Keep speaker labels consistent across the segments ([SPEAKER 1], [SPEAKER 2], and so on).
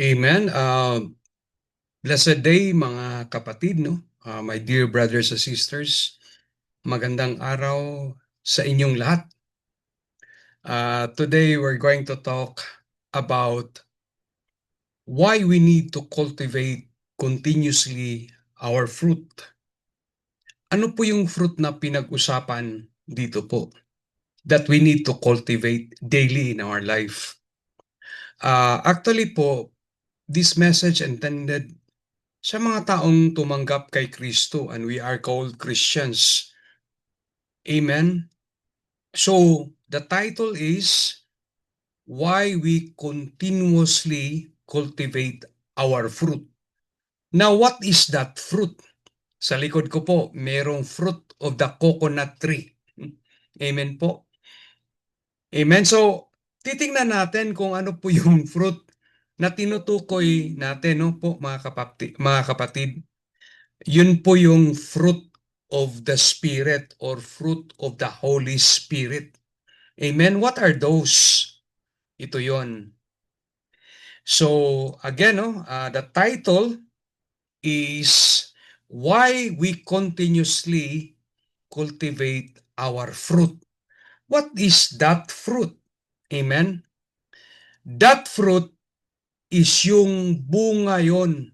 [SPEAKER 1] Amen. Blessed day mga kapatid, no? My dear brothers and sisters, magandang araw sa inyong lahat. Today we're going to talk about why we need to cultivate continuously our fruit. Ano po yung fruit na pinag-usapan dito po that we need to cultivate daily in our life? Actually po, this message intended sa mga taong tumanggap kay Kristo and we are called Christians. Amen? So, the title is Why We Continuously Cultivate Our Fruit. Now, what is that fruit? Sa likod ko po, merong fruit of the coconut tree. Amen po. Amen. So, titingnan natin kung ano po yung fruit na tinutukoy natin, no po mga kapatid. Yun po yung fruit of the Spirit or fruit of the Holy Spirit. Amen? What are those? Ito yon. So, again, no, the title is Why We Continuously Cultivate Our Fruit. What is that fruit? Amen? That fruit is yung bunga yon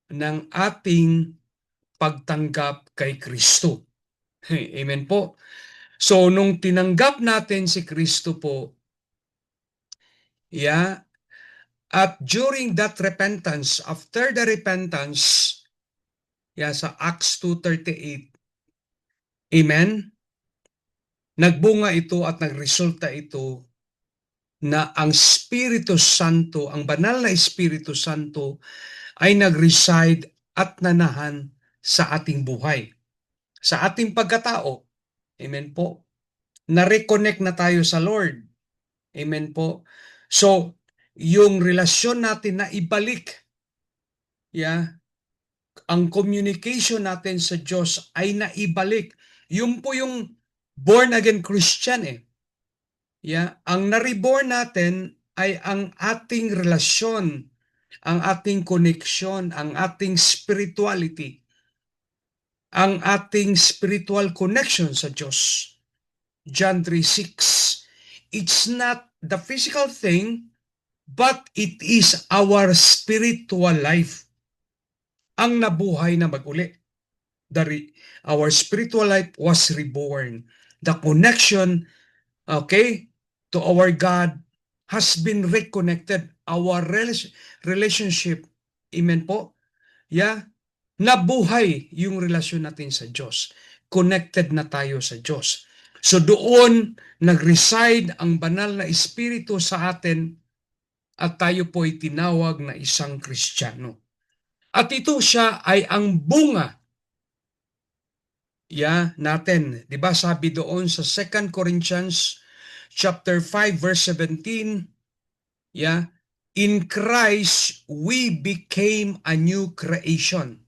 [SPEAKER 1] ng ating pagtanggap kay Kristo. Amen po. So, nung tinanggap natin si Kristo po, yeah, at during that repentance, after the repentance, yeah, sa Acts 2:38, amen, nagbunga ito at nagresulta ito na ang Espiritu Santo, ang banal na Espiritu Santo ay nag-reside at nanahan sa ating buhay, sa ating pagkatao. Amen po. Na-reconnect na tayo sa Lord. Amen po. So, yung relasyon natin na ibalik, yeah, ang communication natin sa Diyos ay naibalik. Yun po yung born again Christian eh. Yeah, ang na-reborn natin ay ang ating relasyon, ang ating connection, ang ating spirituality, ang ating spiritual connection sa Diyos. John 3:6. It's not the physical thing, but it is our spiritual life ang nabuhay na mag-uli. Our spiritual life was reborn. The connection, okay, to our God has been reconnected. Our relationship, amen po, yeah, nabuhay yung relasyon natin sa Diyos. Connected na tayo sa Diyos. So doon nag-reside ang banal na Espiritu sa atin at tayo po ay tinawag na isang Kristiyano. At ito siya ay ang bunga natin. 'Di ba sabi doon sa 2 Corinthians chapter 5 verse 17, in Christ we became a new creation.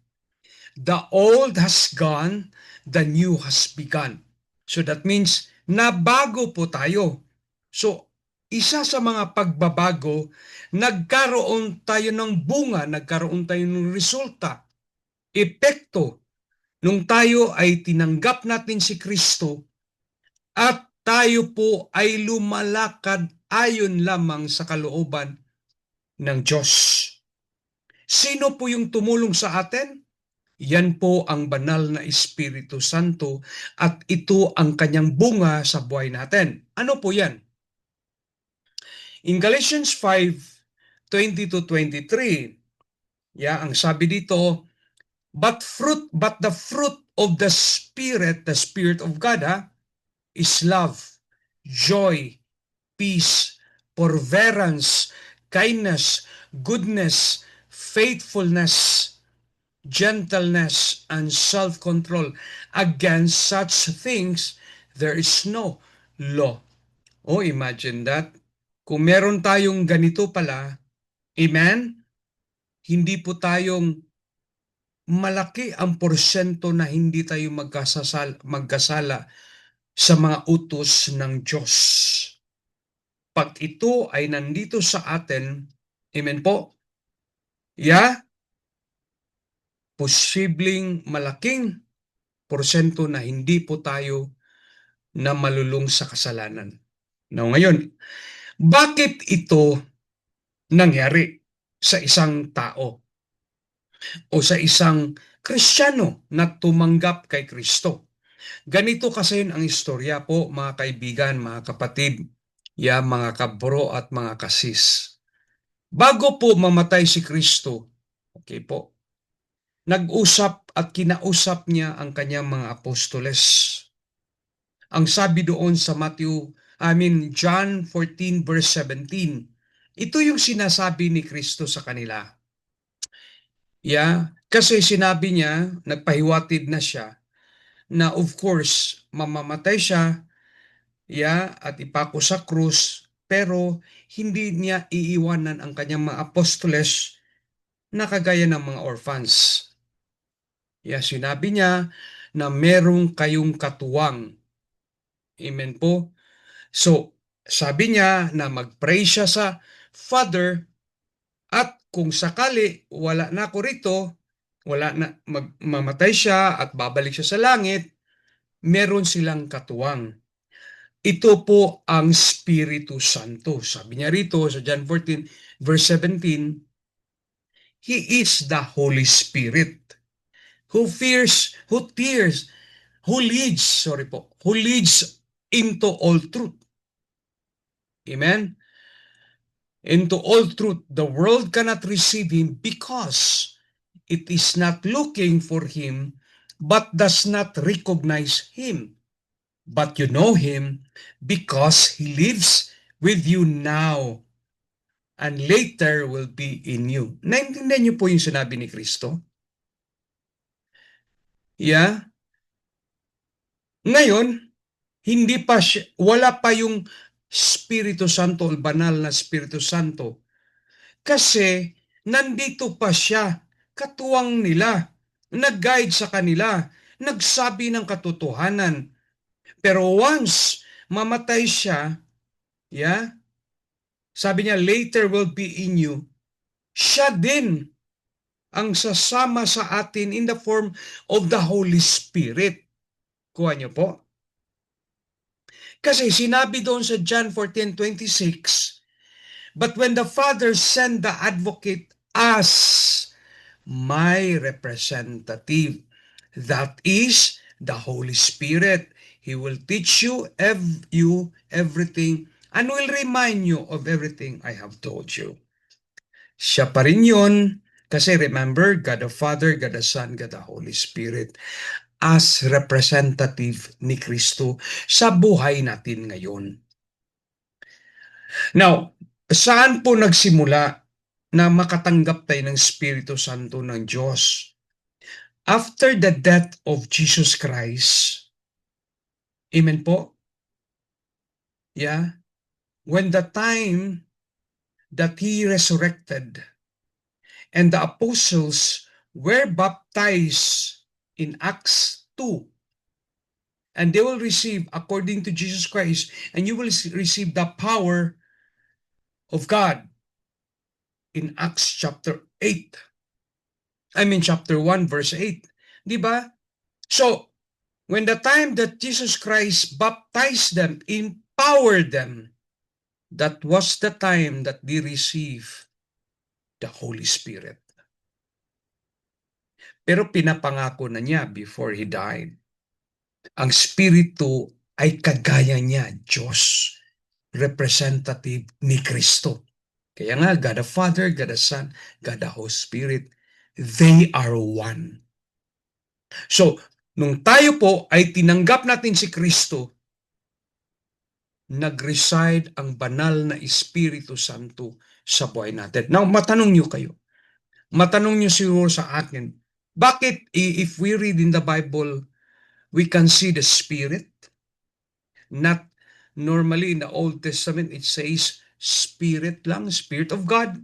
[SPEAKER 1] The old has gone, the new has begun. So that means nabago po tayo. So isa sa mga pagbabago, nagkaroon tayo ng bunga, nagkaroon tayo ng resulta, epekto nung tayo ay tinanggap natin si Kristo at tayo po ay lumalakad ayon lamang sa kalooban ng Diyos. Sino po yung tumulong sa atin? Yan po ang banal na Espiritu Santo at ito ang kanyang bunga sa buhay natin. Ano po yan? In Galatians 5:20-23, ang sabi dito, but the fruit of the Spirit of God, is love, joy, peace, forbearance, kindness, goodness, faithfulness, gentleness, and self-control. Against such things, there is no law. Oh, imagine that. Kung meron tayong ganito pala, amen, hindi po tayong malaki ang porsyento na hindi tayo magkasala sa mga utos ng Diyos. Pag ito ay nandito sa atin, amen po, Posibleng malaking porsyento na hindi po tayo na malulung sa kasalanan. Now, ngayon, bakit ito nangyari sa isang tao o sa isang Kristiyano na tumanggap kay Kristo? Ganito kasi ang istorya po, mga kaibigan, mga kapatid, mga kabro at mga kasis. Bago po mamatay si Kristo, okay po, nag-usap at kinausap niya ang kanyang mga apostoles. Ang sabi doon sa John 14 verse 17, ito yung sinasabi ni Kristo sa kanila. Kasi sinabi niya, nagpahiwatid na siya, na of course, mamamatay siya, at ipako sa krus, pero hindi niya iiwanan ang kanyang mga apostoles na kagaya ng mga orphans. Sinabi niya na merong kayong katuwang. Amen po. So, sabi niya na mag-pray siya sa Father, at kung sakali wala na ako rito, wala na, mamatay siya at babalik siya sa langit, meron silang katuwang. Ito po ang Espiritu Santo. Sabi niya rito sa John 14 verse 17, He is the Holy Spirit who leads into all truth. Amen? Into all truth. The world cannot receive him because it is not looking for him, but does not recognize him. But you know him because he lives with you now and later will be in you. Naintindihan niyo po yung sinabi ni Kristo? Ngayon, wala pa yung Espiritu Santo, o banal na Espiritu Santo. Kasi nandito pa siya, katuwang nila, nag-guide sa kanila, nagsabi ng katotohanan. Pero once mamatay siya, sabi niya, later will be in you, siya din ang sasama sa atin in the form of the Holy Spirit. Kuha niyo po. Kasi sinabi doon sa John 14:26, but when the Father send the advocate as my representative, that is the Holy Spirit, He will teach you everything and will remind you of everything I have told you. Siya pa rin yun, kasi remember, God the Father, God the Son, God the Holy Spirit, as representative ni Kristo sa buhay natin ngayon. Now, saan po nagsimula na makatanggap tayo ng Espiritu Santo ng Diyos? After the death of Jesus Christ, amen po? When the time that He resurrected and the apostles were baptized in Acts 2, and they will receive according to Jesus Christ, and you will receive the power of God in Acts chapter 8. Chapter 1 verse 8. Di ba? So, when the time that Jesus Christ baptized them, empowered them, that was the time that they received the Holy Spirit. Pero pinapangako na niya before He died. Ang Espiritu ay kagaya niya, Diyos, representative ni Kristo. Kaya nga, God the Father, God the Son, God the Holy Spirit, they are one. So, nung tayo po ay tinanggap natin si Kristo, nag-reside ang banal na Espiritu Santo sa buhay natin. Now, matanong niyo kayo. Matanong niyo siguro sa akin, bakit if we read in the Bible, we can see the Spirit? Not normally in the Old Testament, it says Spirit lang, Spirit of God.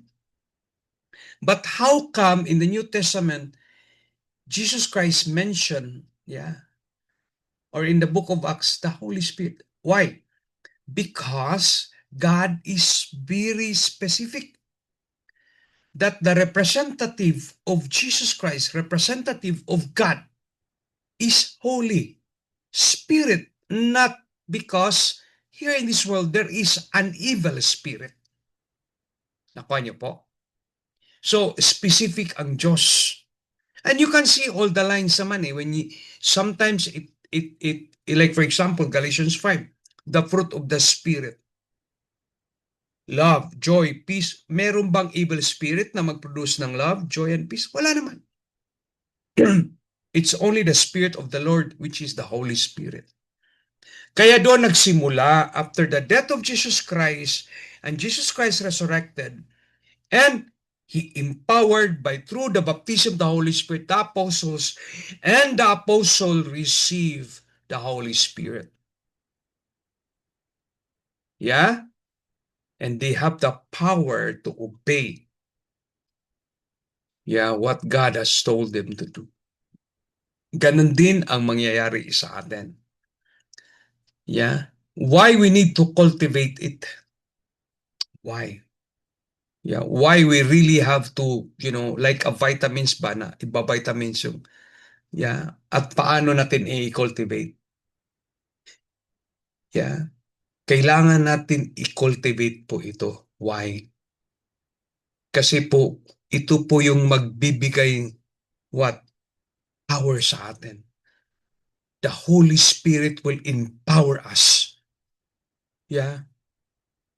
[SPEAKER 1] But how come in the New Testament, Jesus Christ mentioned, or in the book of Acts, the Holy Spirit? Why? Because God is very specific. that the representative of Jesus Christ, representative of God, is holy spirit, not because here in this world there is an evil spirit. Nakuha niyo po? So, specific ang Diyos. And you can see all the lines naman when sometimes like for example, Galatians 5, the fruit of the Spirit, love, joy, peace. Meron bang evil spirit na mag-produce ng love, joy, and peace? Wala naman. It's only the Spirit of the Lord, which is the Holy Spirit. Kaya doon nagsimula after the death of Jesus Christ and Jesus Christ resurrected, and He empowered by through the baptism of the Holy Spirit the apostles, and the apostle received the Holy Spirit. Yeah? And they have the power to obey what God has told them to do. Ganon din ang mangyayari sa atin. Yeah? Why we need to cultivate it? Why? Yeah, why we really have to, like a vitamins ba na iba-vitamins yung, at paano natin i-cultivate? Yeah, kailangan natin i-cultivate po ito. Why? Kasi po, ito po yung magbibigay what? Power sa atin. The Holy Spirit will empower us. Yeah,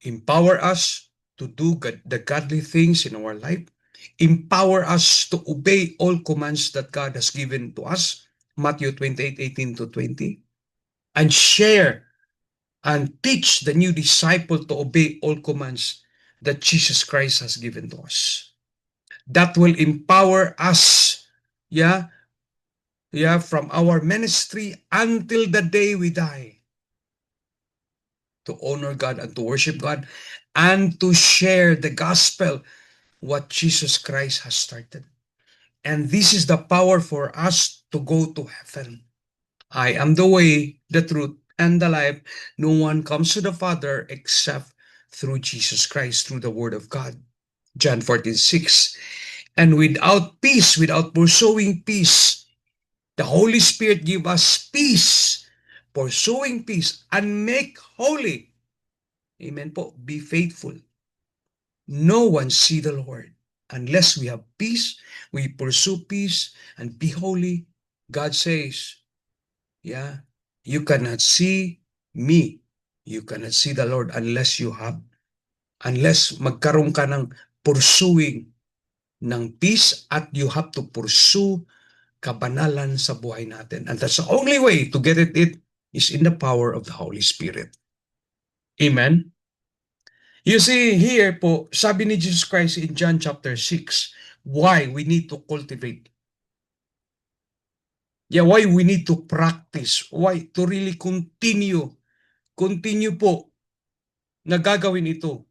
[SPEAKER 1] empower us to do the godly things in our life. Empower us to obey all commands that God has given to us, Matthew 28:18-20, and share and teach the new disciple to obey all commands that Jesus Christ has given to us. That will empower us, from our ministry until the day we die, to honor God and to worship God and to share the gospel, what Jesus Christ has started. And this is the power for us to go to heaven. I am the way, the truth, and the life. No one comes to the Father except through Jesus Christ, through the Word of God. John 14:6. And without peace, without pursuing peace, the Holy Spirit give us peace, pursuing peace, and make holy. Amen po. Be faithful. No one see the Lord. Unless we have peace, we pursue peace, and be holy. God says, you cannot see me. You cannot see the Lord unless magkaroon ka ng pursuing ng peace, at you have to pursue kabanalan sa buhay natin. And that's the only way to get it is in the power of the Holy Spirit. Amen? You see here po, sabi ni Jesus Christ in John chapter 6, why we need to cultivate. Why we need to practice. Why to really continue po na gagawin ito.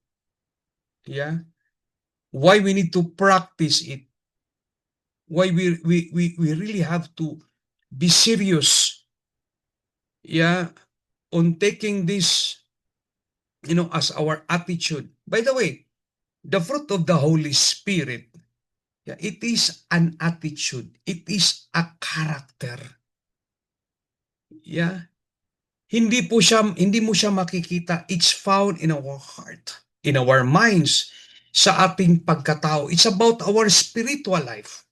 [SPEAKER 1] Why we need to practice it. Why we really have to be serious on taking this as our attitude. By the way, the fruit of the Holy Spirit, it is an attitude. It is a character. Hindi mo siya makikita. It's found in our heart, in our minds, sa ating pagkatao. It's about our spiritual life.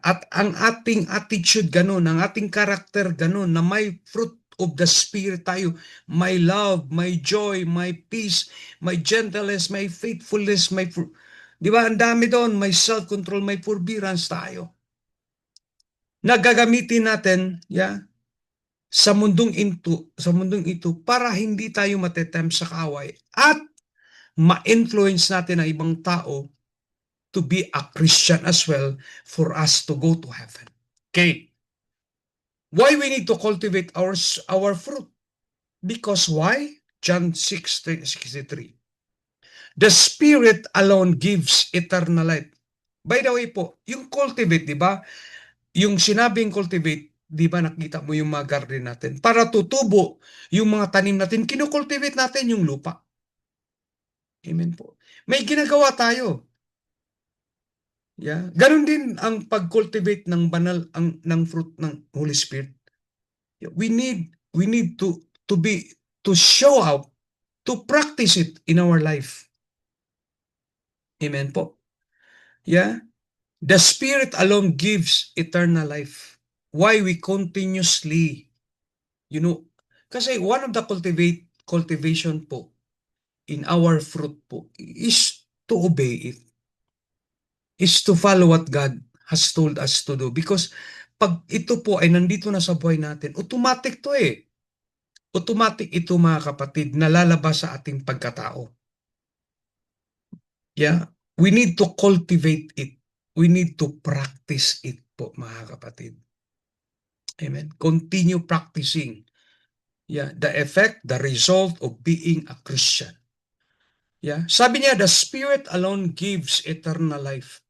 [SPEAKER 1] At ang ating attitude ganun, ang ating character ganun, na may fruit of the Spirit tayo, may love, may joy, may peace, may gentleness, may faithfulness, di ba? Ang dami doon, may self-control, may forbearance tayo. Nagagamitin natin, sa mundong ito para hindi tayo matetempt sa kaaway at ma-influence natin ang ibang tao to be a Christian as well, for us to go to heaven. Okay. Why we need to cultivate our fruit? Because why? John 6:63. The Spirit alone gives eternal life. By the way po, yung cultivate, di ba? Yung sinabing cultivate, di ba nakita mo yung mga garden natin? Para tutubo yung mga tanim natin, kinukultivate natin yung lupa. Amen po. May ginagawa tayo. Yeah. Ganon din ang pag-cultivate ng banal ng fruit ng Holy Spirit. We need to show out, to practice it in our life. Amen po. Yeah. The Spirit alone gives eternal life. Why we continuously, kasi one of the cultivation po in our fruit po is to obey it, is to follow what God has told us to do. Because pag ito po ay nandito na sa buhay natin, automatic to eh. Automatic ito mga kapatid, nalalabas sa ating pagkatao. Yeah? We need to cultivate it. We need to practice it po mga kapatid. Amen. Continue practicing. Yeah, the effect, the result of being a Christian. Yeah, sabi niya, the Spirit alone gives eternal life.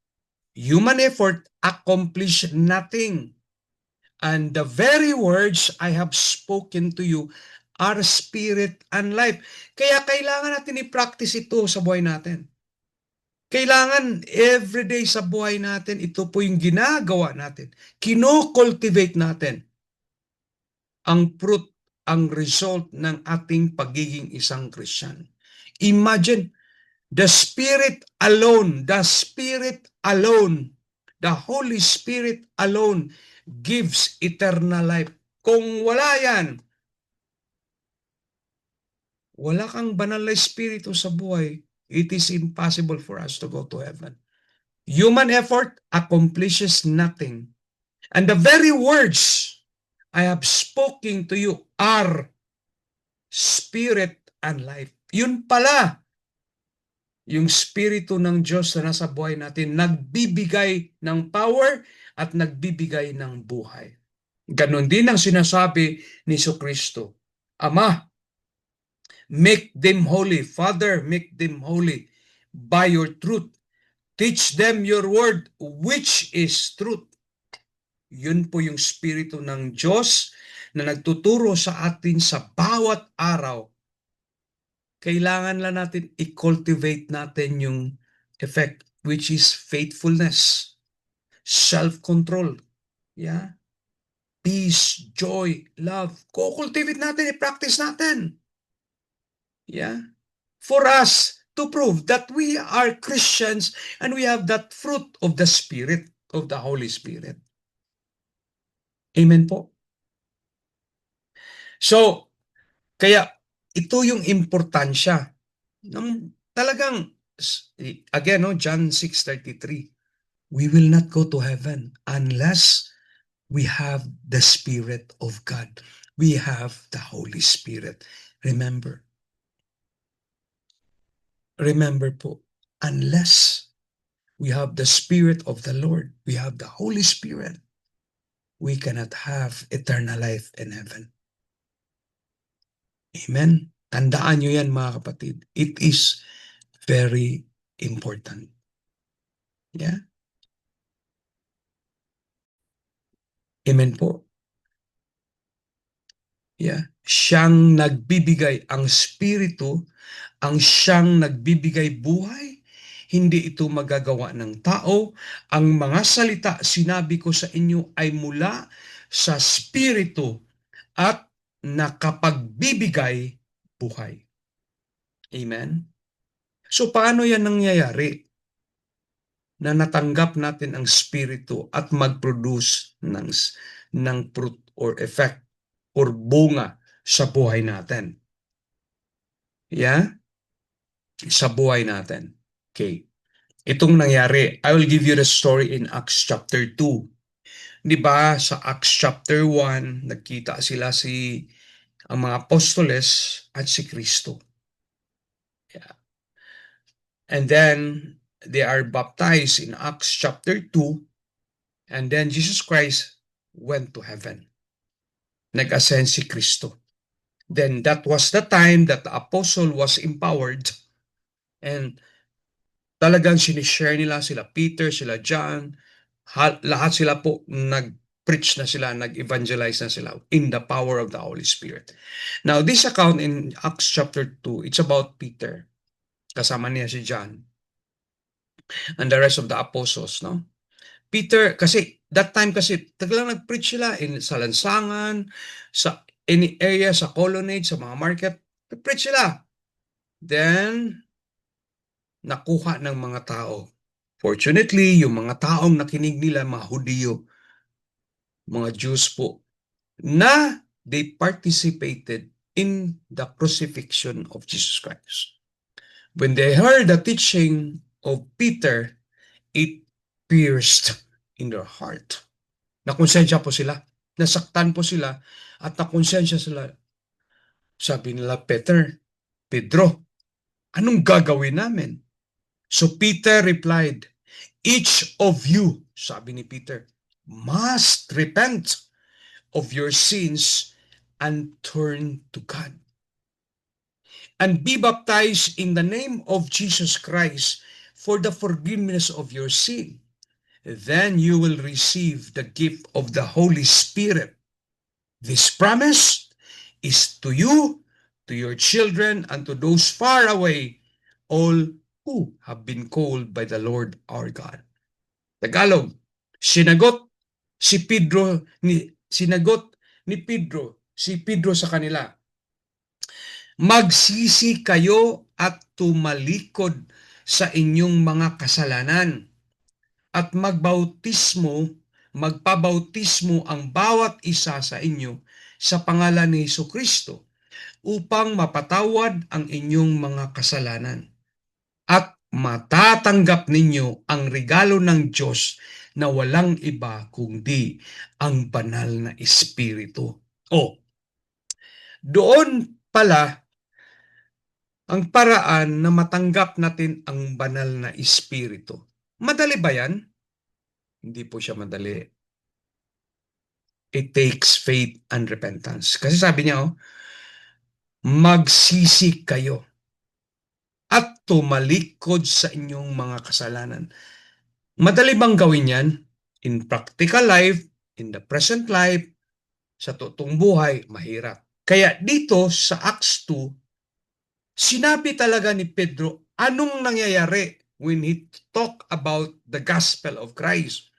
[SPEAKER 1] Human effort accomplish nothing. And the very words I have spoken to you are spirit and life. Kaya kailangan natin i-practice ito sa buhay natin. Kailangan everyday sa buhay natin, ito po yung ginagawa natin. Kino-cultivate natin ang fruit, ang result ng ating pagiging isang Christian. Imagine, the Spirit alone, the Holy Spirit alone gives eternal life. Kung wala yan, wala kang banal na espiritu sa buhay, it is impossible for us to go to heaven. Human effort accomplishes nothing. And the very words I have spoken to you are spirit and life. Yun pala, yung spirito ng Diyos na nasa buhay natin, nagbibigay ng power at nagbibigay ng buhay. Ganon din ang sinasabi ni Jesucristo. Ama, make them holy. Father, make them holy by your truth. Teach them your word, which is truth. Yun po yung spirito ng Diyos na nagtuturo sa atin sa bawat araw. Kailangan lang natin i-cultivate natin yung effect, which is faithfulness, self-control, yeah, peace, joy, love. Cultivate natin, i-practice natin. Yeah. For us to prove that we are Christians and we have that fruit of the Spirit, of the Holy Spirit. Amen po. So, kaya ito yung importansya ng talagang, again, John 6:33, we will not go to heaven unless we have the Spirit of God. We have the Holy Spirit. Remember po, unless we have the Spirit of the Lord, we have the Holy Spirit, we cannot have eternal life in heaven. Amen? Tandaan nyo yan mga kapatid. It is very important. Yeah? Amen po. Yeah. Siyang nagbibigay, ang Espiritu, ang siyang nagbibigay buhay. Hindi ito magagawa ng tao. Ang mga salita sinabi ko sa inyo ay mula sa Espiritu at nakapagbibigay buhay. Amen? So paano yan nangyayari? Na natanggap natin ang Espiritu at mag-produce ng fruit or effect or bunga sa buhay natin. Yeah? Sa buhay natin. Okay. Itong nangyari, I will give you the story in Acts chapter 2. Di ba, sa Acts chapter 1, nagkita sila ang mga apostoles at si Kristo. Yeah. And then, they are baptized in Acts chapter 2, and then Jesus Christ went to heaven. Nag-ascend si Kristo. Then, that was the time that the apostle was empowered, and talagang sinishare nila, sila Peter, sila John, lahat sila po nag-preach na sila, nag-evangelize na sila in the power of the Holy Spirit. Now, this account in Acts chapter 2, it's about Peter. Kasama niya si John and the rest of the apostles, no? Peter, kasi that time kasi tagalang nag-preach sila sa lansangan, sa any area, sa colonnade, sa mga market, nag-preach sila. Then, nakuha ng mga tao. Fortunately, yung mga taong nakinig nila, mga Hudyo, mga Jews po, na they participated in the crucifixion of Jesus Christ. When they heard the teaching of Peter, it pierced in their heart. Nakonsensya po sila, nasaktan po sila, at nakonsensya sila. Sabi nila, Pedro, anong gagawin namin? So Peter replied, each of you, sabi ni Peter, must repent of your sins and turn to God. And be baptized in the name of Jesus Christ for the forgiveness of your sin. Then you will receive the gift of the Holy Spirit. This promise is to you, to your children, and to those far away, all who have been called by the Lord our God. Tagalog, sinagot ni Pedro sa kanila, magsisi kayo at tumalikod sa inyong mga kasalanan at magpabautismo ang bawat isa sa inyo sa pangalan ni Jesucristo upang mapatawad ang inyong mga kasalanan at matatanggap ninyo ang regalo ng Diyos na walang iba kundi ang banal na Espiritu. Doon pala ang paraan na matanggap natin ang banal na Espiritu. Madali ba yan? Hindi po siya madali. It takes faith and repentance. Kasi sabi niya, magsisi kayo at tumalikod sa inyong mga kasalanan. Madali bang gawin yan? In practical life, in the present life, sa totoong buhay, mahirap. Kaya dito sa Acts 2, sinabi talaga ni Pedro, anong nangyayari when he talk about the gospel of Christ?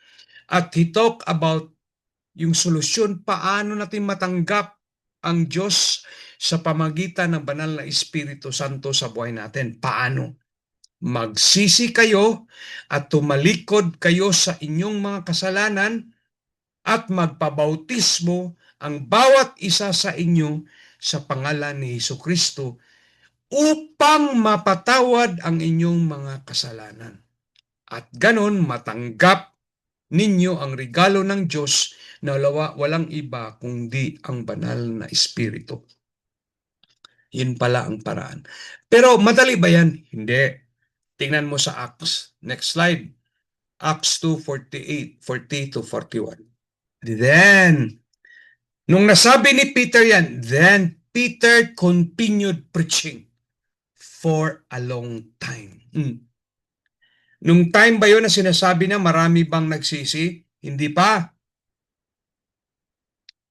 [SPEAKER 1] At he talk about yung solusyon, paano natin matanggap ang Diyos sa pamagitan ng banal na Espiritu Santo sa buhay natin. Paano? Magsisi kayo at tumalikod kayo sa inyong mga kasalanan at magpabautismo ang bawat isa sa inyo sa pangalan ni Jesucristo upang mapatawad ang inyong mga kasalanan. At ganon matanggap ninyo ang regalo ng Diyos na walang iba kundi ang banal na Espiritu. Yun pala ang paraan. Pero madali ba yan? Hindi. Tingnan mo sa Acts. Next slide. Acts 2:48, 40 to 41. Then, nung nasabi ni Peter yan, then Peter continued preaching for a long time. Nung time ba yun na sinasabi na marami bang nagsisi? Hindi pa.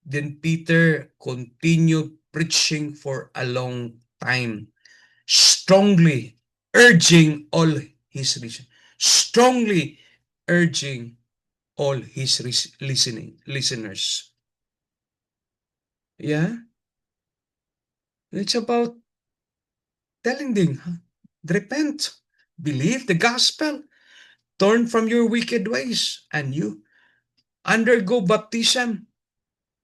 [SPEAKER 1] Then Peter continued preaching for a long time, strongly urging all his listeners. Yeah? It's about telling them, repent, believe the gospel, turn from your wicked ways, and you undergo baptism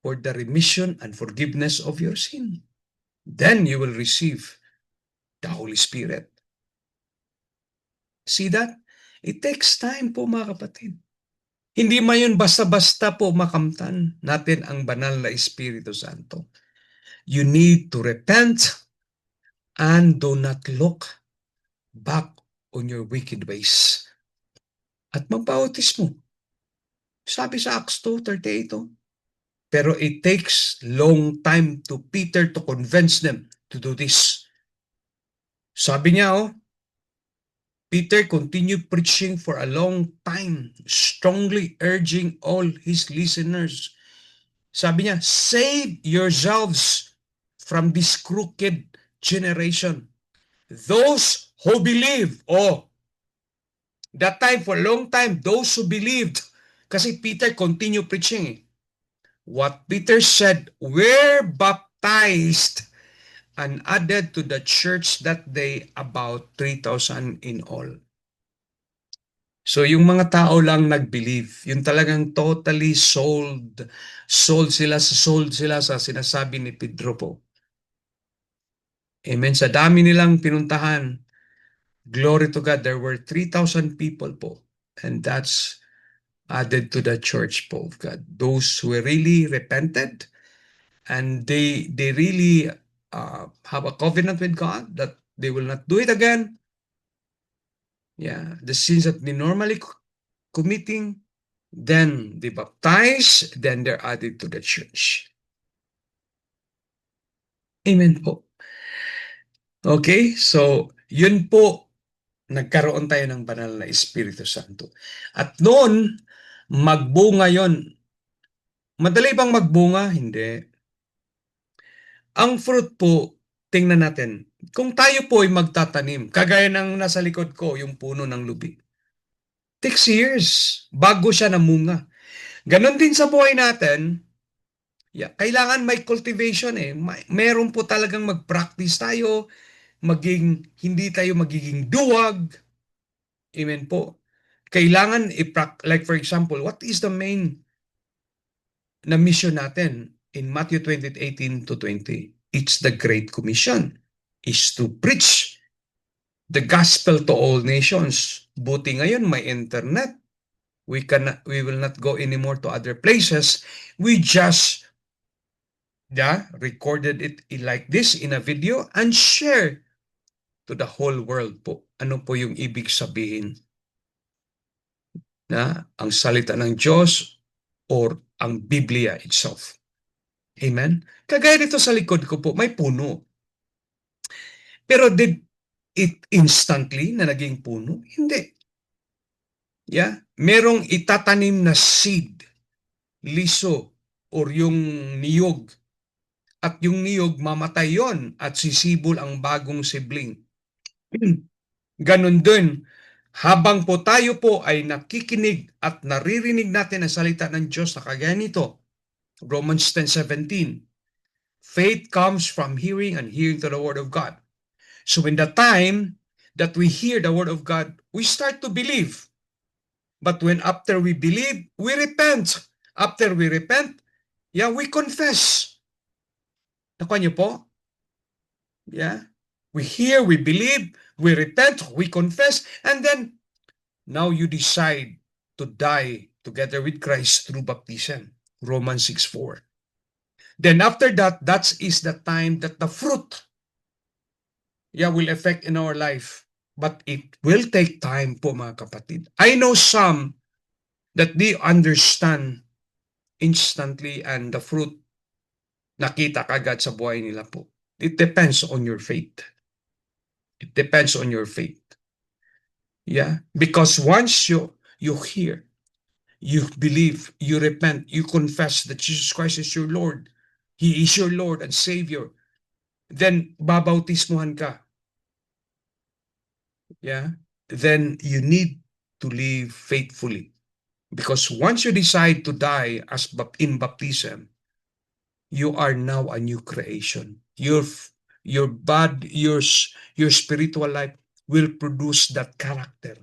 [SPEAKER 1] for the remission and forgiveness of your sin. Then you will receive the Holy Spirit. See that? It takes time po mga kapatid. Hindi man yun basta-basta po makamtan natin ang banal na Espiritu Santo. You need to repent and do not look back on your wicked ways. At magbautismo. Sabi sa Acts 2:38, pero it takes long time to Peter to convince them to do this. Sabi niya, Peter continued preaching for a long time, strongly urging all his listeners. Sabi niya, save yourselves from this crooked generation. Those who believe. Oh, that time, for a long time, those who believed, kasi Peter continue preaching eh. What Peter said, were baptized and added to the church that day about 3,000 in all. So yung mga tao lang nag-believe, yung talagang totally sold sila sa sinasabi ni Pedro po. Amen. Sa dami nilang pinuntahan, glory to God, there were 3,000 people po. And that's added to the church po of God. Those who really repented and they really have a covenant with God that they will not do it again. Yeah, the sins that they normally committing, then they baptize, then they're added to the church. Amen po. Okay, so yun po, nagkaroon tayo ng banal na Espiritu Santo. At noon, magbunga yon. Madali bang magbunga? Hindi. Ang fruit po, tingnan natin. Kung tayo po ay magtatanim, kagaya ng nasa likod ko, yung puno ng lubi, takes years bago siya namunga. Ganon din sa buhay natin, kailangan may cultivation eh. Meron po talagang mag-practice tayo, hindi tayo magiging duwag. Amen po. Kailangan like for example, what is the main na mission natin in Matthew 20:18 to 20? It's the Great Commission, is to preach the gospel to all nations. Buti ngayon may internet. We will not go anymore to other places. We just recorded it like this in a video and share to the whole world po. Ano po yung ibig sabihin? Na ang salita ng Diyos or ang Biblia itself. Amen? Kagaya dito sa likod ko po, may puno. Pero did it instantly na naging puno? Hindi. Merong itatanim na seed, liso, or yung niyog. At yung niyog, mamatay yon at sisibol ang bagong sibling. Ganon din, habang po tayo po ay nakikinig at naririnig natin ang salita ng Diyos na kagaya nito, Romans 10:17, faith comes from hearing and hearing to the Word of God. So in the time that we hear the Word of God, we start to believe. But when after we believe, we repent. After we repent, we confess. Nakuha niyo po? We hear, we believe, we repent, we confess, and then now you decide to die together with Christ through baptism. Romans 6:4. Then after that, that is the time that the fruit will affect in our life. But it will take time po mga kapatid. I know some that they understand instantly and the fruit nakita kagad sa buhay nila po. It depends on your faith. It depends on your faith. Because once you hear, you believe, you repent, you confess that Jesus Christ is your Lord, He is your Lord and Savior, then babautismuhan ka. Then you need to live faithfully. Because once you decide to die as in baptism, you are now a new creation. Your spiritual life will produce that character,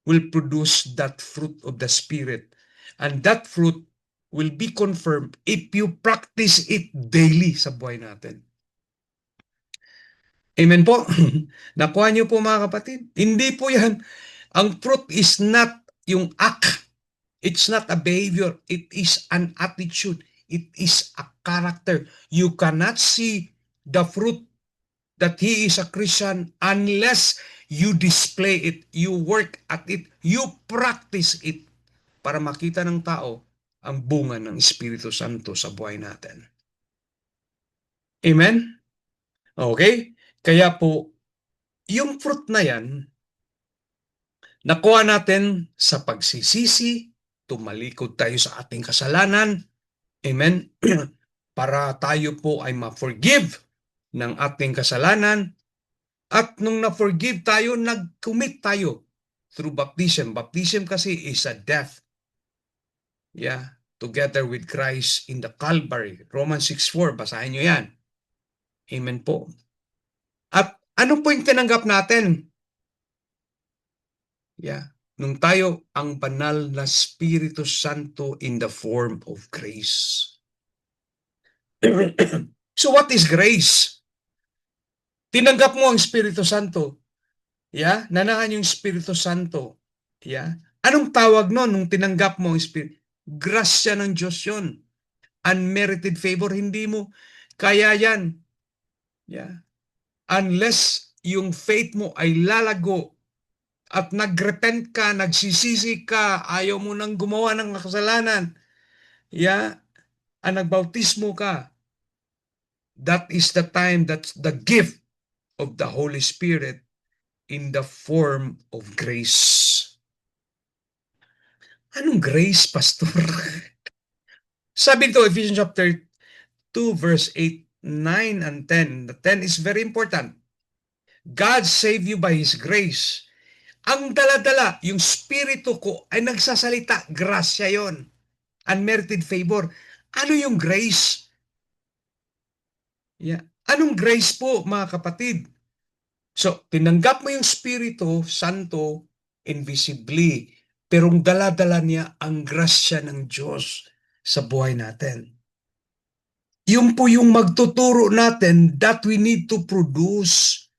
[SPEAKER 1] will produce that fruit of the Spirit. And that fruit will be confirmed if you practice it daily sa buhay natin. Amen po? Nakuha niyo po mga kapatid? Hindi po yan. Ang fruit is not yung act. It's not a behavior. It is an attitude. It is a character. You cannot see the fruit that he is a Christian unless you display it, you work at it, you practice it para makita ng tao ang bunga ng Espiritu Santo sa buhay natin. Amen? Okay? Kaya po, yung fruit na yan, nakuha natin sa pagsisisi, tumalikod tayo sa ating kasalanan, amen? Para tayo po ay ma-forgive ng ating kasalanan At nung na-forgive tayo, nag-commit tayo through baptism. Baptism kasi is a death. Yeah, together with Christ in the Calvary. Romans 6:4, basahin nyo yan. Amen po. At ano po yung tinanggap natin? Yeah, nung tayo ang banal na Espiritu Santo in the form of grace. So what is grace? Tinanggap mo ang Espiritu Santo. Yeah, nanaan yung Espiritu Santo. Yeah. Anong tawag nun nung tinanggap mo ang Espiritu? Grasya ng Diyos yun. Unmerited favor, hindi mo kaya yan. Yeah. Unless yung faith mo ay lalago at nagrepent ka, nagsisisi ka, ayaw mo nang gumawa ng kasalanan, yeah, nagbautismo ka, that is the time, that's the gift of the Holy Spirit in the form of grace. Anong grace, Pastor? Sabi nito, Ephesians chapter 2, verse 8, 9, and 10. The 10 is very important. God saved you by His grace. Ang dala-dala, yung spirito ko ay nagsasalita, grasya yon, unmerited favor. Ano yung grace? Yeah. Anong grace po, mga kapatid? So, tinanggap mo yung Spirito Santo invisibly, pero ang dala-dala niya ang grasya ng Diyos sa buhay natin. Yun po yung magtuturo natin that we need to produce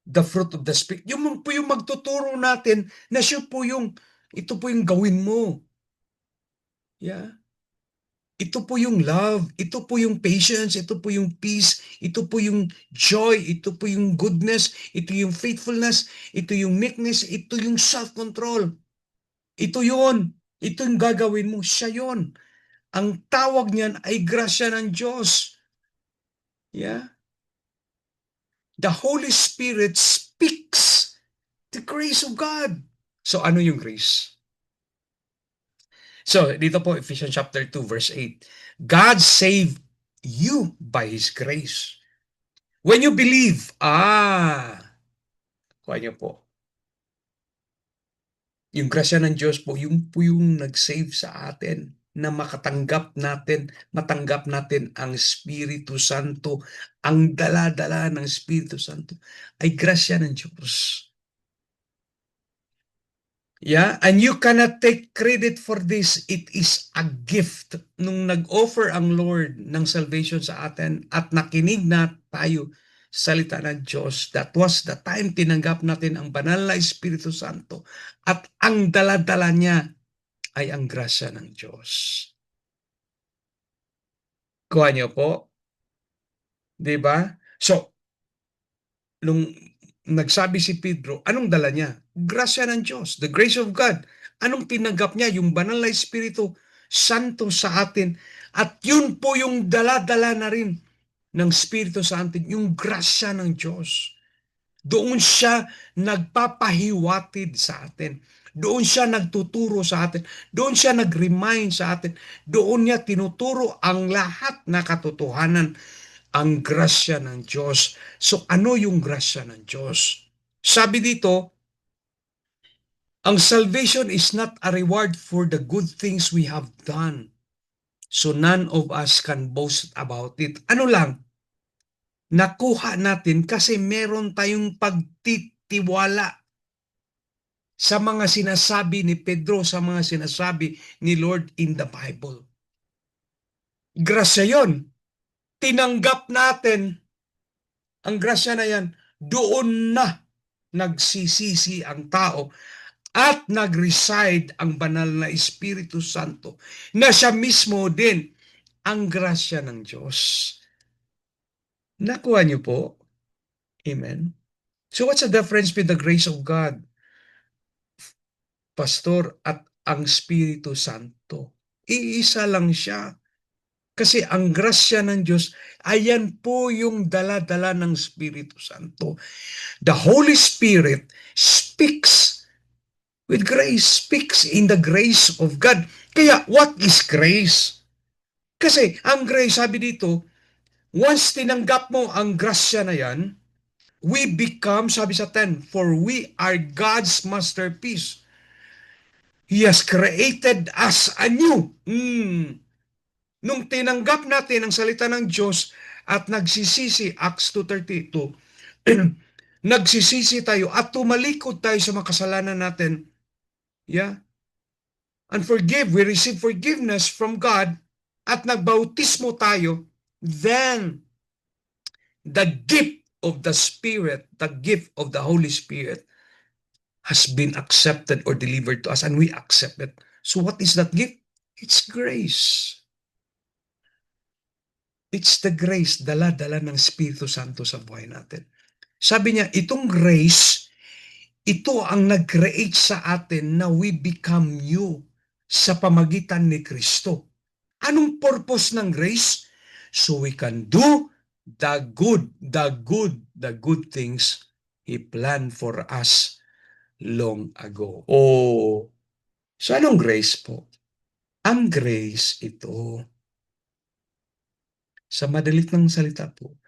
[SPEAKER 1] the fruit of the Spirit. Yun po yung magtuturo natin na siya po yung, ito po yung gawin mo. Yeah. Ito po yung love, ito po yung patience, ito po yung peace, ito po yung joy, ito po yung goodness, ito yung faithfulness, ito yung meekness, ito yung self-control. Ito yun. Ito yung gagawin mo. Siya yun. Ang tawag niyan ay grasya ng Diyos. Yeah? The Holy Spirit speaks the grace of God. So ano yung grace? So dito po, Ephesians chapter 2, verse 8. God saved you by His grace. When you believe, kuha niyo po. Yung grasya ng Diyos po, yung po yung nag-save sa atin na matanggap natin ang Espiritu Santo. Ang dala-dala ng Espiritu Santo ay grasya ng Diyos. Yeah, and you cannot take credit for this. It is a gift. Nung nag-offer ang Lord ng salvation sa atin at nakinig na tayo salita ng Diyos, that was the time tinanggap natin ang banal na Espiritu Santo at ang dala-dala niya ay ang grasya ng Diyos. Kuha niyo po? Diba? So, nung nagsabi si Pedro, anong dala niya? Grasya ng Diyos, the grace of God. Anong tinanggap niya? Yung banal na Espiritu Santo sa atin. At yun po yung dala-dala na rin ng Espiritu sa atin, yung grasya ng Diyos. Doon siya nagpapahiwatid sa atin. Doon siya nagtuturo sa atin. Doon siya nag-remind sa atin. Doon niya tinuturo ang lahat na katotohanan, ang grasya ng Diyos. So ano yung grasya ng Diyos? Sabi dito, ang salvation is not a reward for the good things we have done. So none of us can boast about it. Ano lang? Nakuha natin kasi meron tayong pagtitiwala sa mga sinasabi ni Pedro, sa mga sinasabi ni Lord in the Bible. Grasya yon. Tinanggap natin ang grasya na yan. Doon na nagsisisi ang tao at nag-reside ang banal na Espiritu Santo na siya mismo din ang grasya ng Diyos. Nakuha niyo po? Amen? So what's the difference with the grace of God, Pastor, at ang Espiritu Santo? Iisa lang siya. Kasi ang grasya ng Diyos, ayan po yung dala-dala ng Espiritu Santo. The Holy Spirit speaks with grace, speaks in the grace of God. Kaya, what is grace? Kasi, ang grace, sabi dito, once tinanggap mo ang grasya na yan, We become, sabi sa 10, for we are God's masterpiece. He has created us anew. Nung tinanggap natin ang salita ng Diyos at nagsisisi, Acts 2:32, nagsisisi tayo at tumalikod tayo sa makasalanan natin, yeah, and we receive forgiveness from God, at nagbautismo tayo, then the gift of the Spirit, the gift of the Holy Spirit has been accepted or delivered to us, and we accept it. So what is that gift? It's grace. It's the grace, dala-dala ng Espiritu Santo sa buhay natin. Sabi niya, itong grace, ito ang nag-create sa atin na we become new sa pamagitan ni Kristo. Anong purpose ng grace? So we can do the good things He planned for us long ago. Oh, so anong grace po? Ang grace ito, sa madalit ng salita po,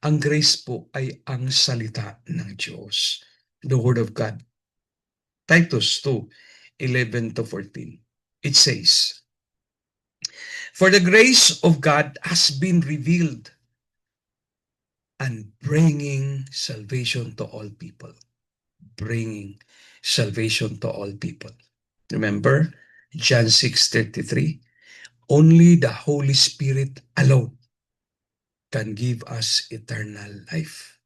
[SPEAKER 1] ang grace po ay ang salita ng Diyos. The Word of God. Titus 2:11-14. It says, for the grace of God has been revealed and bringing salvation to all people. Bringing salvation to all people. Remember, John 6:33, only the Holy Spirit alone can give us eternal life.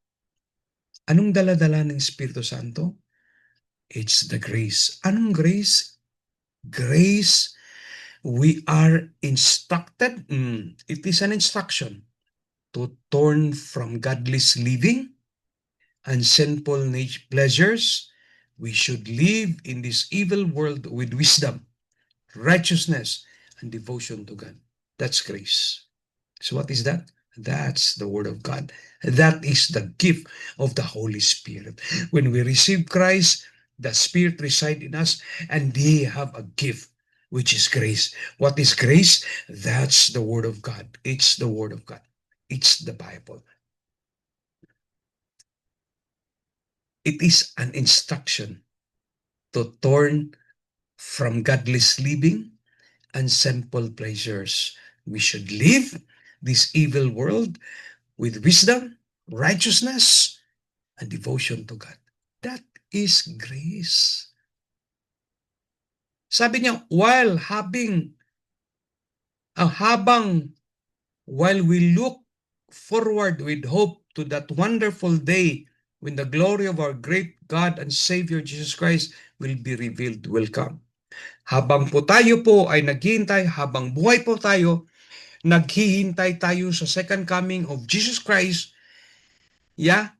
[SPEAKER 1] Anong dala-dala ng Espiritu Santo? It's the grace. Anong grace? Grace, we are instructed, it is an instruction to turn from godless living and sinful pleasures. We should live in this evil world with wisdom, righteousness, and devotion to God. That's grace. So what is that? That's the Word of God. That is the gift of the Holy Spirit. When we receive Christ, the Spirit resides in us, and they have a gift, which is grace. What is grace? That's the Word of God. It's the Word of God. It's the Bible. It is an instruction to turn from godless living and sinful pleasures. We should live this evil world with wisdom, righteousness, and devotion to God. That is grace. Sabi niya, while we look forward with hope to that wonderful day when the glory of our great God and Savior Jesus Christ will be revealed, will come. Habang po tayo po ay naghihintay, habang buhay po tayo, naghihintay tayo sa second coming of Jesus Christ, yeah,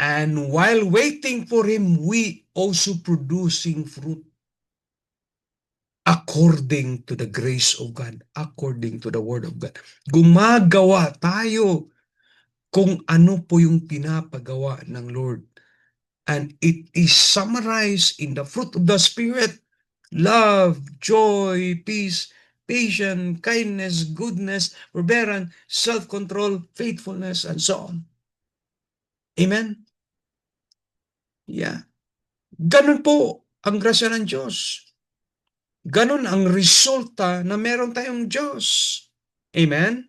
[SPEAKER 1] and while waiting for Him, we also producing fruit according to the grace of God, according to the Word of God. Gumagawa tayo kung ano po yung pinapagawa ng Lord. And it is summarized in the fruit of the Spirit: love, joy, peace, patience, kindness, goodness, forbearance, self-control, faithfulness, and so on. Amen? Yeah. Ganun po ang grasya ng Diyos. Ganun ang resulta na meron tayong Diyos. Amen?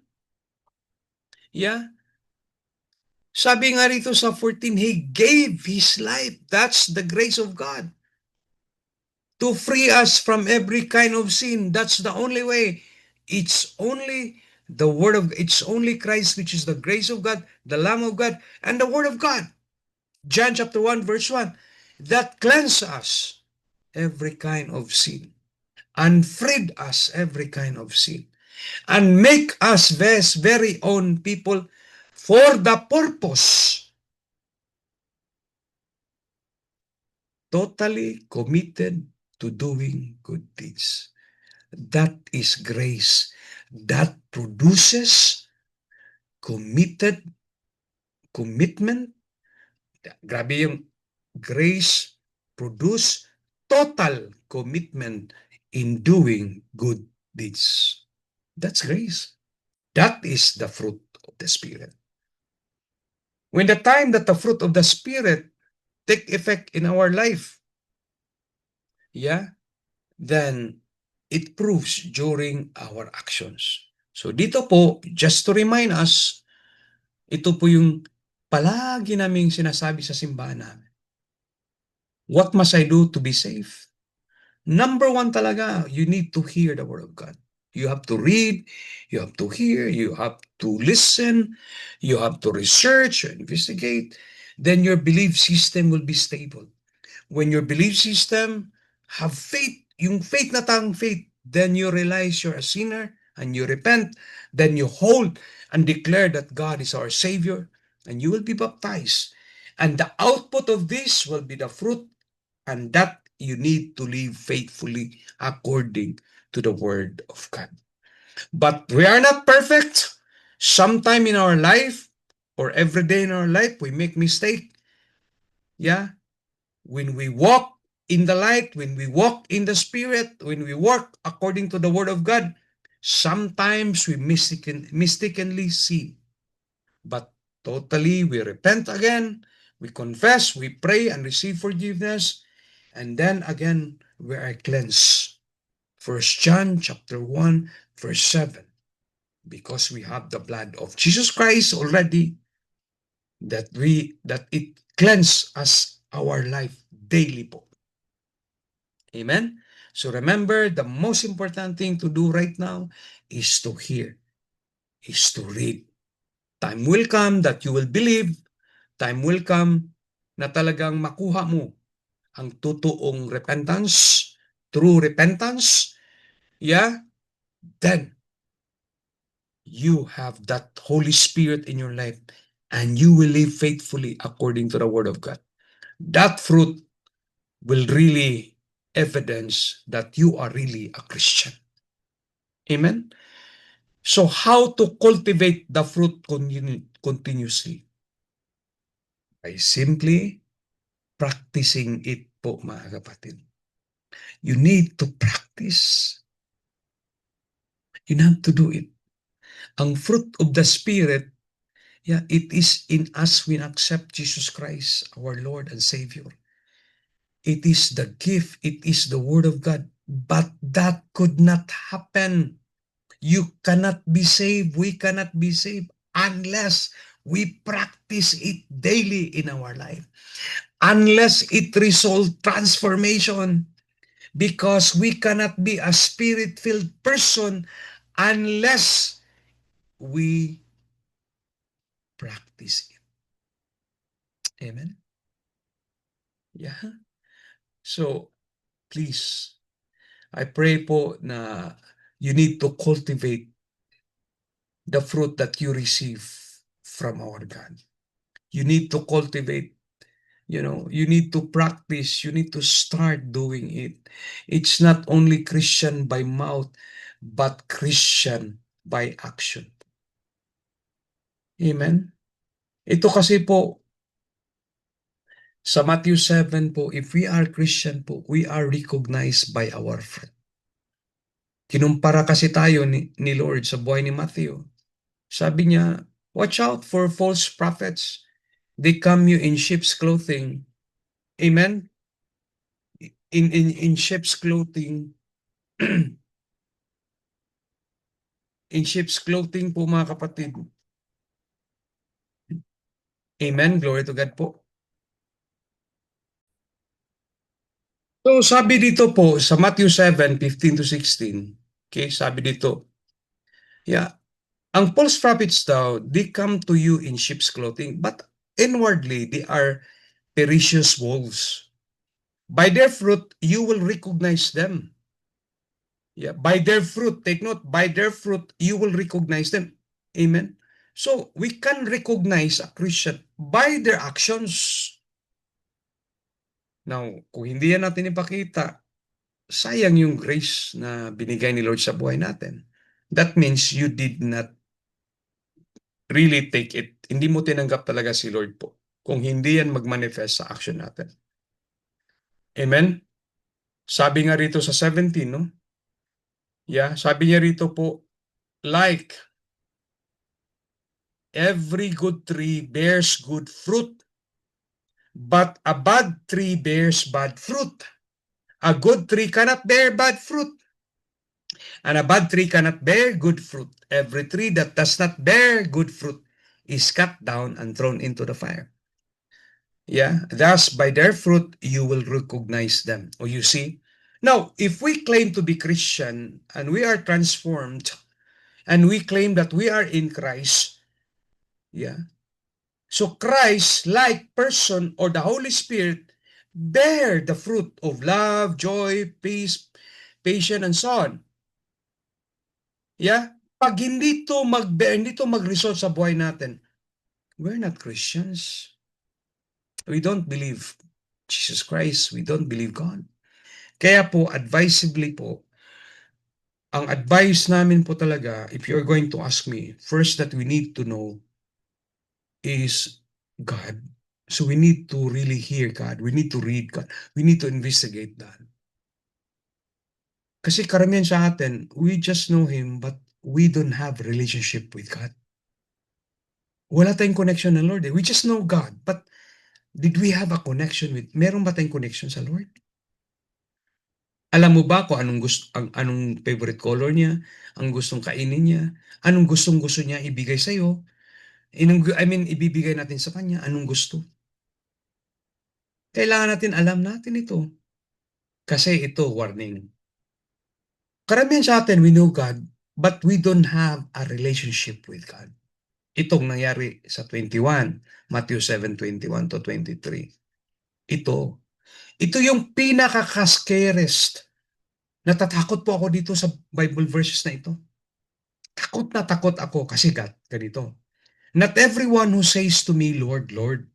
[SPEAKER 1] Yeah. Sabi nga rito sa 14, He gave His life. That's the grace of God. To free us from every kind of sin. That's the only way. It's only it's only Christ, which is the grace of God, the Lamb of God, and the Word of God. John chapter 1, verse 1, that cleanse us every kind of sin, and freed us every kind of sin, and make us His very own people for the purpose, totally committed to doing good deeds. That is grace. That produces commitment. Grabe yung grace produce total commitment in doing good deeds. That's grace. That is the fruit of the Spirit. When the time that the fruit of the Spirit take effect in our life, yeah, then it proves during our actions. So dito po, just to remind us, ito po yung palagi naming sinasabi sa simbahan namin. What must I do to be saved? Number one talaga, you need to hear the Word of God. You have to read, you have to hear, you have to listen, you have to research, investigate. Then your belief system will be stable. When your belief system have faith, yung faith na tang faith, then you realize you're a sinner and you repent, then you hold and declare that God is our Savior, and you will be baptized. And the output of this will be the fruit, and that you need to live faithfully according to the Word of God. But we are not perfect. Sometime in our life or every day in our life, we make mistake. Yeah, when we walk in the light, when we walk in the Spirit, when we work according to the Word of God, sometimes we mistakenly sin. But totally, we repent again, we confess, we pray and receive forgiveness, and then again, we are cleansed. First John chapter 1, verse 7. Because we have the blood of Jesus Christ already, that it cleanse us our life daily po. Amen? So remember, the most important thing to do right now is to hear, is to read. Time will come that you will believe. Time will come na talagang makuha mo ang totoong repentance, true repentance. Yeah? Then, you have that Holy Spirit in your life and you will live faithfully according to the Word of God. That fruit will really evidence that you are really a Christian. Amen? So how to cultivate the fruit continuously? By simply practicing it po, mga kapatid. You need to practice. You have to do it. Ang fruit of the Spirit, yeah, it is in us when accept Jesus Christ, our Lord and Savior. It is the gift, it is the Word of God. But that could not happen. You cannot be saved, we cannot be saved unless we practice it daily in our life. Unless it results transformation. Because we cannot be a spirit-filled person unless we practice it. Amen? Yeah. So, please, I pray po na you need to cultivate the fruit that you receive from our God. You need to cultivate, you need to practice, you need to start doing it. It's not only Christian by mouth, but Christian by action. Amen? Ito kasi po, sa Matthew 7 po, if we are Christian po, we are recognized by our fruit. Kinumpara kasi tayo ni Lord sa buhay ni Matthew. Sabi niya, watch out for false prophets. They come you in sheep's clothing. Amen? In sheep's clothing. In sheep's clothing po, mga kapatid. Amen? Glory to God po. So sabi dito po sa Matthew 7:15 to 16, okay, sabi dito, yeah, ang false prophets daw, they come to you in sheep's clothing, but inwardly they are ferocious wolves. By their fruit, you will recognize them. Yeah, by their fruit, take note, by their fruit, you will recognize them. Amen? So, we can recognize a Christian by their actions. Now, kung hindi yan natin ipakita, sayang yung grace na binigay ni Lord sa buhay natin. That means you did not really take it. Hindi mo tinanggap talaga si Lord po. Kung hindi yan mag-manifest sa action natin. Amen? Sabi nga rito sa 17, no? Yeah, sabi niya rito po, like Every good tree bears good fruit, but a bad tree bears bad fruit. A good tree cannot bear bad fruit, and a bad tree cannot bear good fruit. Every tree that does not bear good fruit is cut down and thrown into the fire. Yeah, thus by their fruit you will recognize them. Or you see? Now, if we claim to be Christian and we are transformed and we claim that we are in Christ, yeah. So Christ-like person or the Holy Spirit bear the fruit of love, joy, peace, patience, and so on. Yeah? Pag hindi to mag-result sa buhay natin, we're not Christians. We don't believe Jesus Christ. We don't believe God. Kaya po, advisably po, ang advice namin po talaga, if you're going to ask me, first that we need to know is God. So we need to really hear God. We need to read God. We need to investigate that. Kasi karamihan sa atin, we just know Him, but we don't have relationship with God. Wala tayong connection ng Lord. We just know God, but did we have a connection with, meron ba tayong connection sa Lord? Alam mo ba kung anong favorite color niya, ang gustong kainin niya, anong gustong-gusto niya ibigay sa iyo, ibibigay natin sa kanya, anong gusto. Kailangan natin alam natin ito. Kasi ito, warning. Karamihan sa atin, we know God, but we don't have a relationship with God. Itong nangyari sa 21, Matthew 7:21 to 23. Ito yung pinaka-scariest. Natatakot po ako dito sa Bible verses na ito. Takot na takot ako kasi ganito. Not everyone who says to me, Lord, Lord,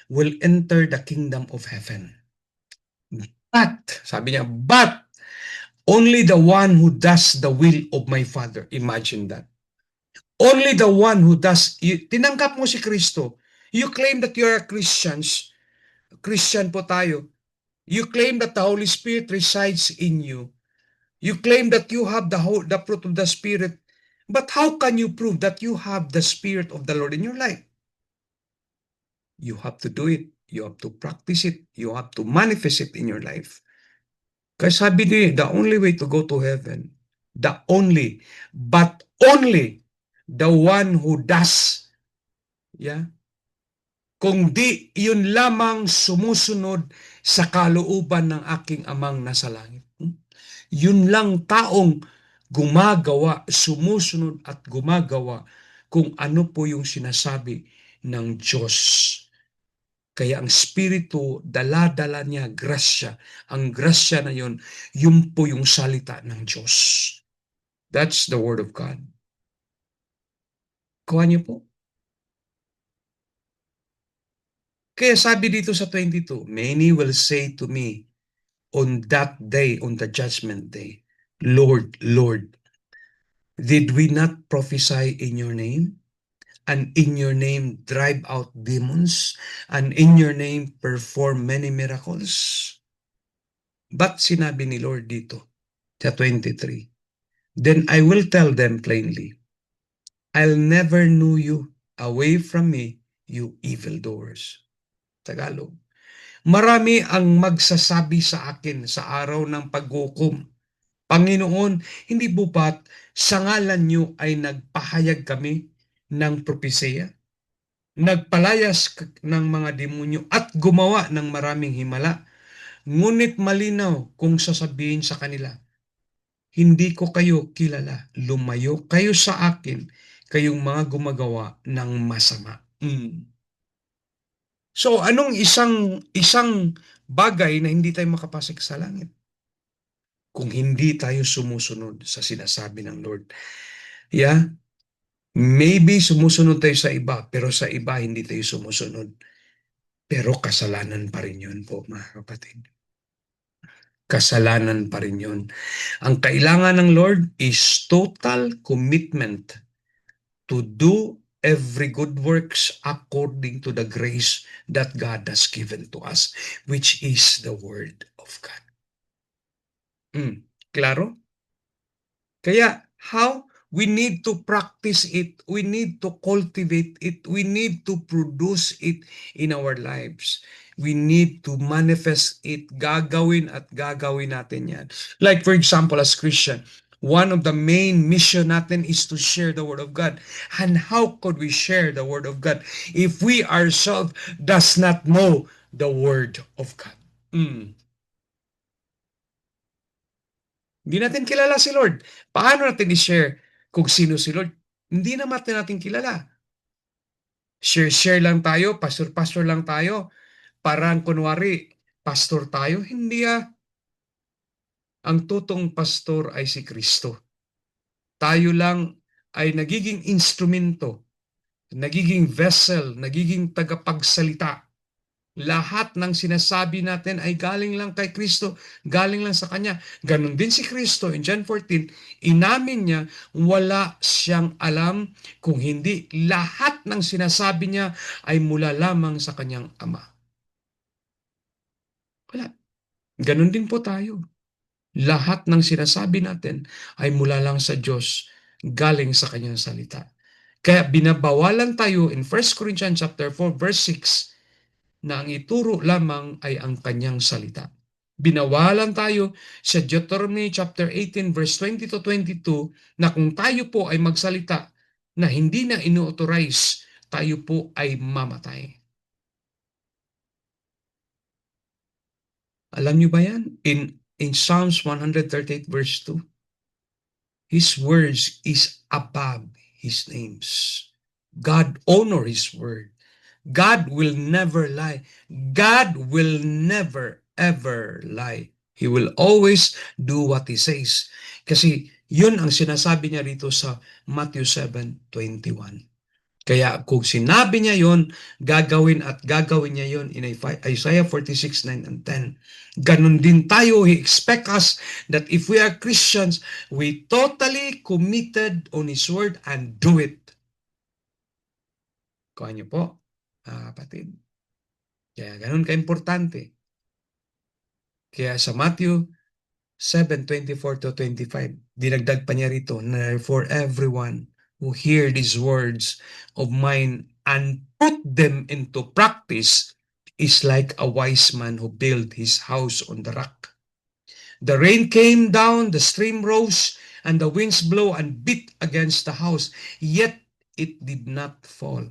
[SPEAKER 1] will enter the kingdom of heaven. Sabi niya, but only the one who does the will of my Father. Imagine that. Only the one who does, tinanggap mo si Kristo. You claim that you're a Christian po tayo. You claim that the Holy Spirit resides in you. You claim that you have the fruit of the Spirit. But how can you prove that you have the Spirit of the Lord in your life? You have to do it. You have to practice it. You have to manifest it in your life. Kasi sabi niya, the only way to go to heaven, but only the one who does. Yeah? Kung di yun lamang sumusunod sa kalooban ng aking amang nasa langit. Yun lang taong gumagawa, sumusunod at gumagawa kung ano po yung sinasabi ng Diyos. Kaya ang Espiritu, dala-dala niya grasya. Ang grasya na yun po yung salita ng Diyos. That's the Word of God. Kuha niyo po. Kaya sabi dito sa 22, many will say to me on that day, on the judgment day, Lord, Lord, did we not prophesy in your name? And in your name drive out demons? And in your name perform many miracles? But sinabi ni Lord dito, sa 23, then I will tell them plainly, I'll never know you. Away from me, you evildoers. Tagalog. Marami ang magsasabi sa akin sa araw ng paghukom. Panginoon, hindi po ba't sa ngalan niyo ay nagpahayag kami ng propesya? Nagpalayas ng mga demonyo at gumawa ng maraming himala. Ngunit malinaw kung sasabihin sa kanila, hindi ko kayo kilala. Lumayo kayo sa akin, kayong mga gumagawa ng masama. So, anong isang bagay na hindi tayo makapasok sa langit? Kung hindi tayo sumusunod sa sinasabi ng Lord. Yeah? Maybe sumusunod tayo sa iba, pero sa iba hindi tayo sumusunod. Pero kasalanan pa rin yun po, mga kapatid. Kasalanan pa rin yun. Ang kailangan ng Lord is total commitment to do every good works according to the grace that God has given to us, which is the Word of God. Klaro? Kaya, how We need to practice it. We need to cultivate it. We need to produce it in our lives. We need to manifest it. Gagawin at gagawin natin yan. Like for example, as Christian, one of the main mission natin is to share the Word of God. And how could we share the Word of God if we ourselves does not know the Word of God? Mm. Hindi natin kilala si Lord. Paano natin i-share kung sino si Lord? Hindi naman natin kilala. Share-share lang tayo, pastor-pastor lang tayo. Parang kunwari, pastor tayo. Hindi ah. Ang totoong pastor ay si Kristo. Tayo lang ay nagiging instrumento, nagiging vessel, nagiging tagapagsalita. Lahat ng sinasabi natin ay galing lang kay Kristo, galing lang sa Kanya. Ganon din si Kristo in John 14, inamin niya, wala siyang alam kung hindi lahat ng sinasabi niya ay mula lamang sa Kanyang Ama. Wala. Ganon din po tayo. Lahat ng sinasabi natin ay mula lang sa Diyos, galing sa Kanyang salita. Kaya binabawalan tayo in 1 Corinthians chapter 4 verse 6 na ang ituro lamang ay ang Kanyang salita. Binawalan tayo sa Deuteronomy chapter 18 verse 20 to 22 na kung tayo po ay magsalita na hindi na ino-authorize, tayo po ay mamatay. Alam niyo ba yan? In Psalms 138 verse 2, His words is above His names. God honor His word. God will never lie. God will never ever lie. He will always do what He says. Kasi yun ang sinasabi niya rito sa Matthew 7:21. Kaya kung sinabi niya yon, gagawin at gagawin niya yon in Isaiah 46:9 and 10. Ganon din tayo. He expect us that if we are Christians, we totally committed on His word and do it. Kuha niyo po, kapatid. Kaya ganon ka-importante. Kaya sa Matthew 7:24 to 25, dinagdag pa niya rito, for everyone who hear these words of mine and put them into practice is like a wise man who built his house on the rock. The rain came down, the stream rose, and the winds blow and beat against the house, yet it did not fall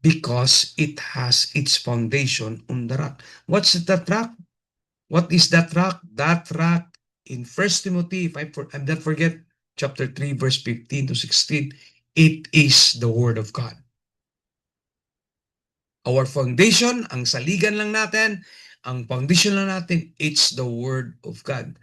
[SPEAKER 1] because it has its foundation on the rock. What's that rock? What is that rock? That rock in 1 Timothy, if I'm not forget, chapter 3, verse 15 to 16, it is the Word of God. Our foundation, ang saligan lang natin, ang foundation lang natin, it's the Word of God.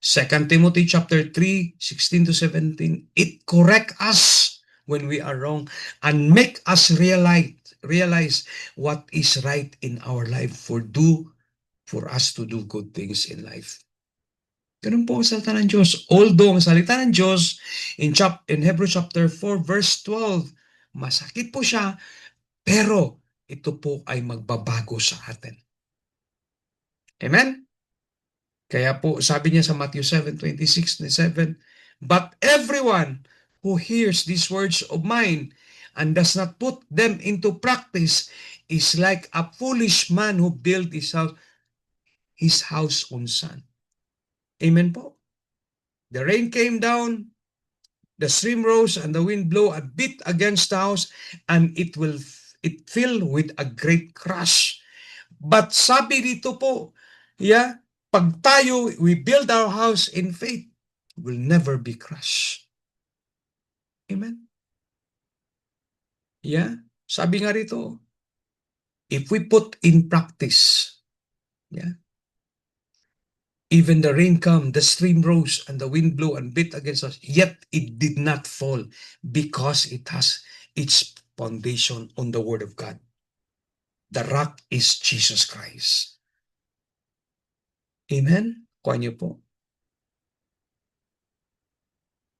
[SPEAKER 1] 2 Timothy chapter 3, 16 to 17, it correct us when we are wrong and make us realize what is right in our life for us to do good things in life. Ganun po ang salita ng Diyos. Although ang salita ng Diyos in Hebrews chapter 4 verse 12, masakit po siya, pero ito po ay magbabago sa atin. Amen? Kaya po sabi niya sa Matthew 7:26-27, but everyone who hears these words of mine and does not put them into practice is like a foolish man who built his house on sand. Amen po. The rain came down, the stream rose, and the wind blew and beat against the house, and it filled with a great crash. But sabi dito po, pag tayo, we build our house in faith, will never be crushed. Amen? Sabi nga rito, if we put in practice, even the rain come, the stream rose, and the wind blew and beat against us, yet it did not fall because it has its foundation on the Word of God. The rock is Jesus Christ. Amen? Kuha niyo po.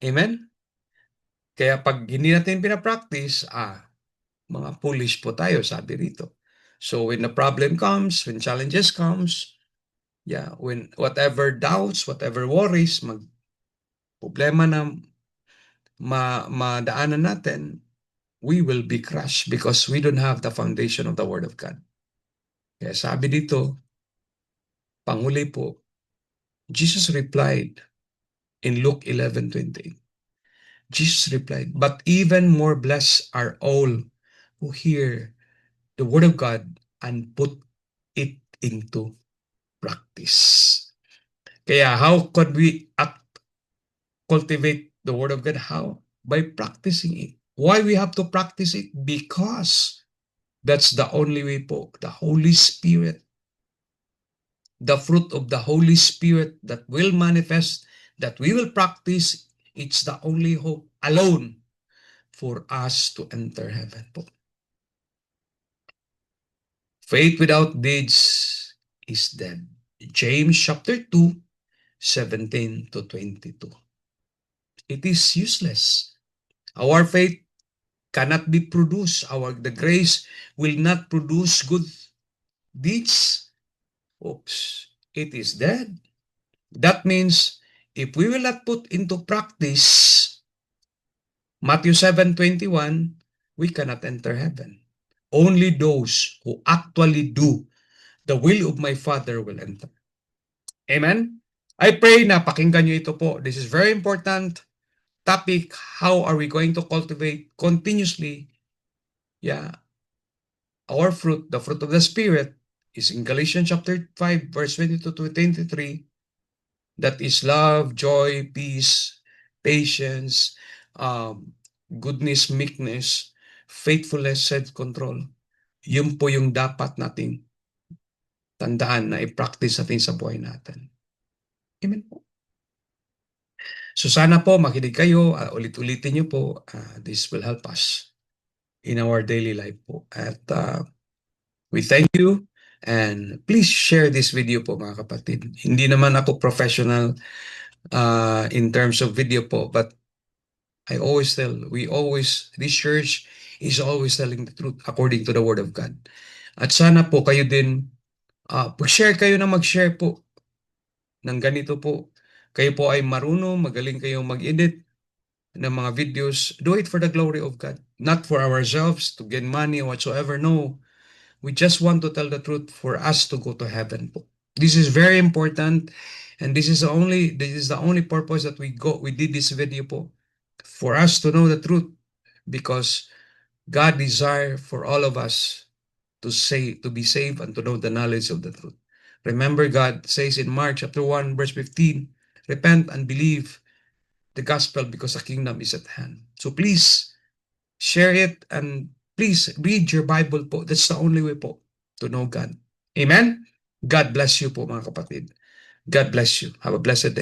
[SPEAKER 1] Amen? Kaya pag hindi natin pinapractice, mga foolish po tayo, sabi rito. So when the problem comes, when challenges comes, when whatever doubts, whatever worries, problema na madaanan natin, we will be crushed because we don't have the foundation of the Word of God. Kaya sabi dito, panghuli po, Jesus replied in Luke 11:28. Jesus replied, "But even more blessed are all who hear the Word of God and put it into practice." Kaya how could we cultivate the Word of God? How? By practicing it. Why we have to practice it? Because that's the only way po. The Holy Spirit, the fruit of the Holy Spirit that will manifest, that we will practice, it's the only hope alone for us to enter heaven po. Faith without deeds is dead. James chapter 2, 17 to 22. It is useless. Our faith cannot be produced. The grace will not produce good deeds. Oops, it is dead. That means if we will not put into practice Matthew 7:21, we cannot enter heaven. Only those who actually do the will of my Father will enter. Amen? I pray na pakinggan nyo ito po. This is very important topic. How are we going to cultivate continuously our fruit, the fruit of the Spirit, is in Galatians chapter 5, verse 22 to 23. That is love, joy, peace, patience, goodness, meekness, faithfulness, self-control. Yun po yung dapat nating tandaan na i-practice natin sa buhay natin. Amen po. So sana po makinig kayo, ulit-ulitin nyo po. This will help us in our daily life po. At we thank you and please share this video po mga kapatid. Hindi naman ako professional in terms of video po, but this church is always telling the truth according to the Word of God. At sana po kayo din, pag-share kayo na mag-share po ng ganito po. Kayo po ay marunong, magaling kayong mag-edit ng mga videos. Do it for the glory of God. Not for ourselves, to gain money or whatsoever. No. We just want to tell the truth for us to go to heaven po. This is very important and this is the only purpose that we did this video po. For us to know the truth because God desires for all of us to be saved and to know the knowledge of the truth. Remember, God says in Mark chapter 1, verse 15, repent and believe the gospel because the kingdom is at hand. So please share it and please read your Bible po. That's the only way po to know God. Amen? God bless you po mga kapatid. God bless you. Have a blessed day.